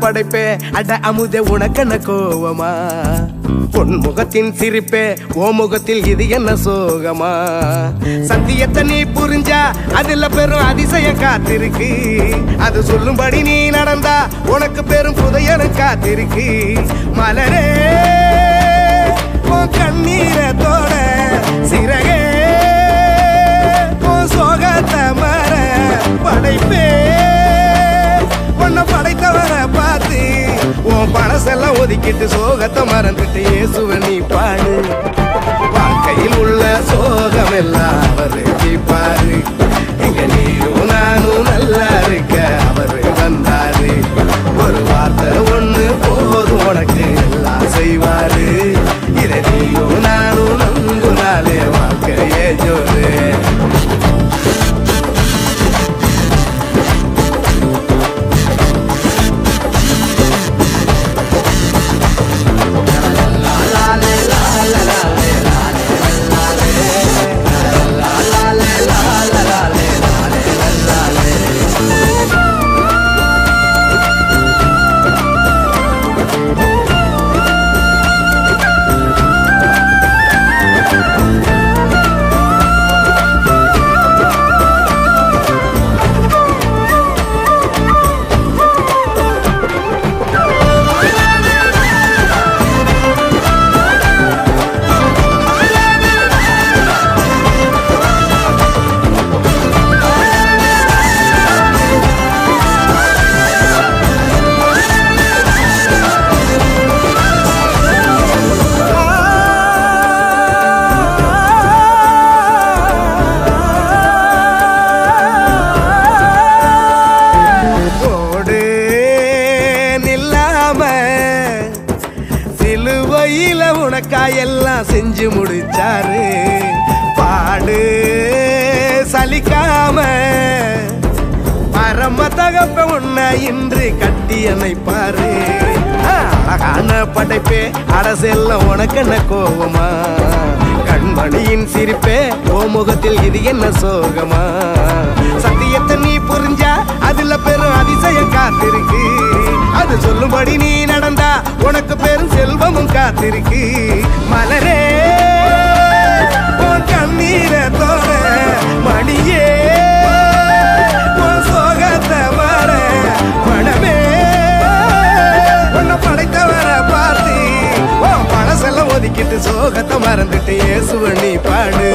படைப்பே அட அமுதே உனக்கென்ன கோவமா பொன் முகத்தின் சிரிப்பே ஓ முகத்தில் இது என்ன சோகமா சத்தியத்தை நீ புரிஞ்சா அதுல பெரும் அதிசயம் காத்திருக்கு அது சொல்லும்படி நீ நடந்தா உனக்கு பெரும் புதையலும் காத்திருக்கு மலரே உன் கண்ணீரத்தோட சிறகே உன் சோகத்தை மற படைப்பே உன்னை படைத்தவரை பார்த்து உன் பழசெல்லாம் ஒதுக்கிட்டு சோகத்தை மறந்துட்டு இயேசுவை நீ பாடு வாழ்க்கையில் உள்ள சோகம் எல்லாம் அவரு தீர்ப்பாரு இங்க நீயும் நானும் நல்லா இருக்க அவரு வந்தாரு ஒரு வார்த்தை ஒண்ணு போதும் உனக்கு எல்லாம் செய்வாரு இதை நீயும் நானும் நம்புனாலே வாழ்க்கையே ஜோரு சிலுவையில உனக்காயெல்லாம் செஞ்சு முடிச்சாரு பாடு சலிக்காம பரம தகப்ப உன்னை இன்று கட்டி அணைப்பாரு அழகான படைப்பே அரசெல்லாம் உனக்கு என்ன கோவமா கண்மணியின் சிரிப்பே ஓ முகத்தில் இது என்ன சோகமா சத்தியத்தை நீ புரிஞ்சா அதுல பெரும் அதிசயம் காத்திருக்கு அது சொல்லும்படி நீ நடந்தா உனக்கு பெரும் செல்வமும் காத்திருக்கு மலரே உன் கண்ணீரத்தோட மணியே உன் சோகத்தை வர மனமே உன்னை படைத்தவரை பார்த்து உன் பழசெல்லாம் ஒதுக்கிட்டு சோகத்தை மறந்துட்டு இயேசுவை நீ பாடு